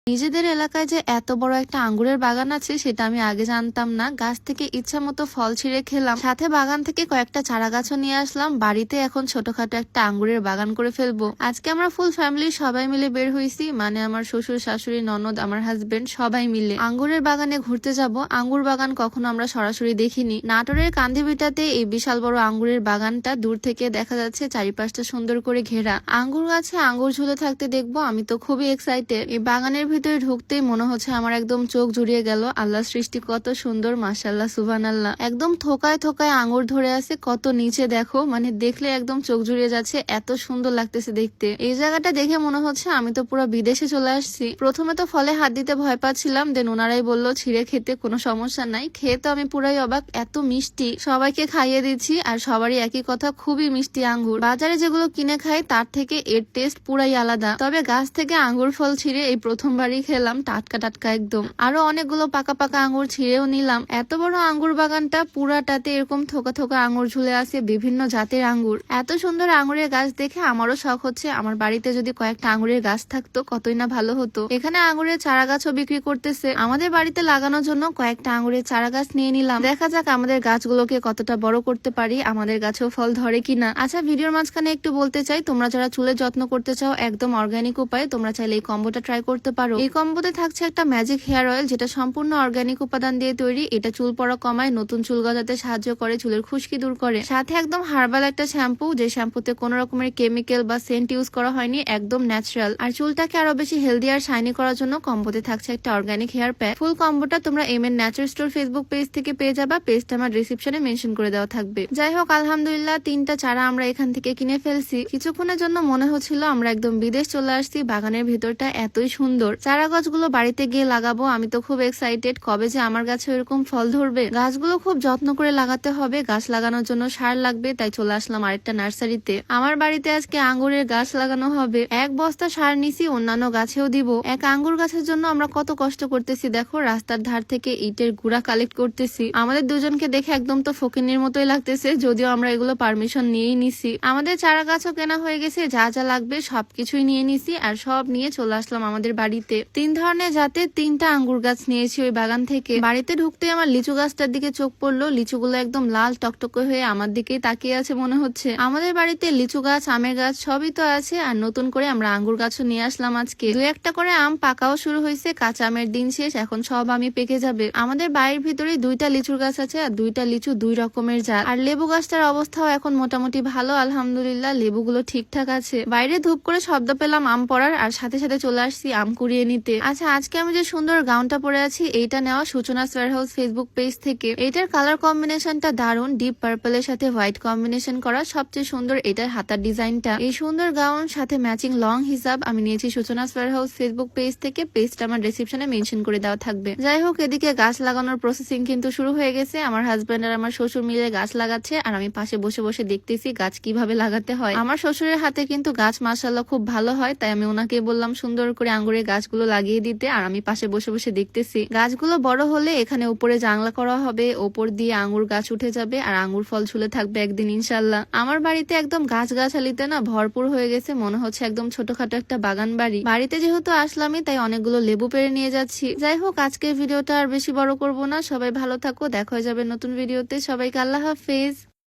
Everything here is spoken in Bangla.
নিজেদের এলাকায় যে এত বড় একটা আঙ্গুরের বাগান আছে সেটা আমি আগে জানতাম না। গাছ থেকে ইচ্ছা মতো ফল ছিঁড়ে খেলাম, সাথে বাগান থেকে কয়েকটা চারা গাছও নিয়ে আসলাম। বাড়িতে এখন ছোটখাটো একটা আঙ্গুরের বাগান করে ফেলবো। আজকে আমরা ফুল ফ্যামিলি সবাই মিলে বের হয়েছি, মানে আমার শ্বশুর শাশুড়ি ননদ আমার হাজবেন্ড সবাই মিলে আঙ্গুরের বাগানে ঘুরতে যাব। আঙ্গুর বাগান কখনো আমরা সরাসরি দেখিনি। নাটোরের কান্দিভিটাতে এই বিশাল বড় আঙ্গুরের বাগানটা দূর থেকে দেখা যাচ্ছে, চারিপাশটা সুন্দর করে ঘেরা। আঙ্গুর গাছে আঙ্গুর ঝুলে থাকতে দেখবো, আমি তো খুবই এক্সাইটেড। এই বাগানের ভিতরে ঢুকতেই মনে হচ্ছে আমার একদম চোখ জুড়িয়ে গেল। আল্লাহ সৃষ্টি কত সুন্দর, মাশাআল্লাহ, সুবহানাল্লাহ। একদম থোকায় থোকায় আঙ্গুর ধরে আছে, কত নিচে দেখো, মানে দেখলে একদম চোখ জুড়িয়ে যাচ্ছে, এত সুন্দর লাগতেছে দেখতে। এই জায়গাটা দেখে মনে হচ্ছে আমি তো পুরো বিদেশে চলে আসছি। প্রথমে তো ফলে হাত দিতে ভয় পাচ্ছিলাম, দেন ওনারাই বললো ছিঁড়ে খেতে কোনো সমস্যা নাই। খেয়ে তো আমি পুরাই অবাক, এত মিষ্টি। সবাইকে খাইয়ে দিচ্ছি আর সবারই একই কথা, খুবই মিষ্টি আঙ্গুর। বাজারে যেগুলো কিনে খাই তার থেকে এর টেস্ট পুরাই আলাদা। তবে গাছ থেকে আঙ্গুর ফল ছিঁড়ে এই প্রথমবারই খেলাম, টাটকা টাটকা একদম। আরো অনেকগুলো পাকা পাকা আঙ্গুর ছিঁড়েও নিলাম। এত বড় আঙ্গুর বাগানটা, পুরাটাতে এরকম থোকা থোকা আঙ্গুর ঝুলে আছে, বিভিন্ন জাতের আঙ্গুর। এত সুন্দর আঙ্গুরের গাছ দেখে আমারও শখ হচ্ছে, আমার বাড়িতে যদি কয়েকটা আঙ্গুরের গাছ থাকতো কতই না ভালো হতো। এখানে আঙ্গুরের চারা গাছও বিক্রি করতেছে। আমাদের বাড়িতে লাগানোর জন্য কয়েকটা আঙ্গুরের চারা গাছ নিয়ে নিলাম। দেখা যাক আমাদের গাছগুলোকে কতটা বড় করতে পারি, আমাদের গাছেও ফল ধরে কিনা। আচ্ছা, ভিডিওর মাঝখানে একটু বলতে চাই, তোমরা যারা চুলের যত্ন করতে চাও একদম অর্গানিক উপায়ে, তোমরা চাইলে এই কম্বোটা ট্রাই করতে পারো। এই কম্বোতে থাকছে একটা ম্যাজিক হেয়ার অয়েল, যেটা সম্পূর্ণ অর্গানিক উপাদান দিয়ে তৈরি। এটা চুল পড়া কমায়, নতুন চুল গজাতে সাহায্য করে, চুলের খুশকি দূর করে। সাথে একদম হার্বাল একটা শ্যাম্পু, যে শ্যাম্পুতে কোনো রকমের কেমিক্যাল বা সেন্ট ইউজ করা হয়নি, একদম ন্যাচারাল। আর চুলটাকে আরো বেশি হেলদি আর শাইনি করার জন্য কম্বোতে থাকছে একটা অর্গানিক হেয়ার প্যাক। ফুল কম্বোটা তোমরা MN Nature store Facebook page থেকে পেয়ে যাবা, পেজটা আমার ডিসক্রিপশনে মেনশন করে দেওয়া থাকবে। যাই হোক, আলহামদুলিল্লাহ 3টা চারা আমরা এখান থেকে কিনে ফেলছি। কিছুক্ষণের জন্য মনে হচ্ছিল আমরা একদম বিদেশ চলে আসছি। বাগানের ভিতরটা এতই সুন্দর। চারা গাছগুলো বাড়িতে গিয়ে লাগাবো, আমি তো খুব এক্সাইটেড, কবে যে আমার গাছে এরকম ফল ধরবে। গাছগুলো খুব যত্ন করে লাগাতে হবে, গাছ লাগানোর জন্য সার লাগবে, তাই চলে আসলাম আরেকটা নার্সারিতে। আমার বাড়িতে আজকে আঙ্গুরের গাছ লাগানো হবে। 1 বস্তা সার নিছি, অন্যান্য গাছেও দিব। এক আঙ্গুর গাছের জন্য আমরা কত কষ্ট করতেছি দেখো, রাস্তার ধার থেকে ইটের গুঁড়া কালেক্ট করতেছি। আমাদের দুজনকে দেখে একদম তো ফকিন্নির মতোই লাগতেছে, যদিও আমরা এগুলো পারমিশন নিয়েই নিছি। আমাদের চারা গাছও কেনা হয়ে গেছে, যা যা লাগবে সবকিছুই নিয়ে নিছি, আর সব নিয়ে চলে আসলাম আমাদের বাড়িতে। 3 ধরনের জাতের 3টা আঙ্গুর গাছ নিয়েছি ওই বাগান থেকে। বাড়িতে ঢুকতে আমার লিচু গাছটার দিকে চোখ পড়লো। লিচুগুলো একদম লাল টকটকে হয়ে আমার দিকেই তাকিয়ে আছে মনে হচ্ছে। আমাদের বাড়িতে লিচু গাছ, আমের গাছ সবই তো আছে, আর নতুন করে আমরা আঙ্গুর গাছও নিয়ে আসলাম আজকে। 2-1টা করে আম পাকাও শুরু হয়েছে, কাঁচা আমের দিন শেষ, এখন সব আমি পেকে যাবে। আমাদের বাড়ির ভিতরেই 2টা লিচুর গাছ আছে, আর 2টা লিচু 2 রকমের জাত। আর লেবু গাছটার অবস্থাও এখন মোটামুটি ভালো, আলহামদুলিল্লাহ, লেবুগুলো ঠিকঠাক আছে। বাইরে ধূপ করে শব্দ পেলাম আম পড়ার, আর সাথে সাথে চলে আসছি আম কুড়িয়ে নিতে। আচ্ছা, আজকে আমি যে সুন্দর গাউনটা পরে আছি, এইটা নেওয়া সূচনা ওয়্যারহাউস ফেসবুক পেজ থেকে। এটার কালার কম্বিনেশনটা দারুণ, ডিপ পার্পলের সাথে হোয়াইট কম্বিনেশন করা। সবচেয়ে সুন্দর এটার হাতার ডিজাইনটা। এই সুন্দর গাউন সাথে ম্যাচিং লং হিসাব আমি নিয়েছি সূচনা ওয়্যারহাউস ফেসবুক পেজ থেকে, পেজটা আমার ডেসক্রিপশনে মেনশন করে দেওয়া থাকবে। যাই হোক, এদিকে গাছ লাগানোর প্রসেসিং কিন্তু শুরু হয়ে গেছে। আমার হাজবেন্ড আর আমার শ্বশুর মিলে গাছ লাগাচ্ছে, আর আমি পাশে বসে বসে দেখতেছি গাছ কিভাবে লাগাতে হয়। আমার শ্বশুরের হাতে কিন্তু গাছ মাশাআল্লাহ খুব ভালো হয়, তাই আমি ওনাকে বললাম সুন্দর করে আঙ্গুরের গাছগুলো লাগিয়ে দিতে, আর আমি পাশে বসে বসে দেখতেছি। গাছগুলো বড় হলে এখানে উপরে জাংলা করা হবে, ওপর দিয়ে আঙ্গুর গাছ উঠে যাবে, আর আঙ্গুর ফল ঝুলে থাকবে একদিন ইনশাল্লাহ। আমার বাড়িতে একদম গাছ গাছালিতে না ভরপুর হয়ে গেছে, মনে হচ্ছে একদম ছোটখাটো একটা বাগান বাড়ি। বাড়িতে যেহেতু আসলামই, তাই অনেকগুলো লেবু পেড়ে নিয়ে যাচ্ছি। যাই হোক, আজকের ভিডিওটা আর বেশি বড় করব না। সবাই ভালো থাকো, দেখা হয়ে যাবে নতুন ভিডিওতে। সবাইকে আল্লাহ হাফেজ।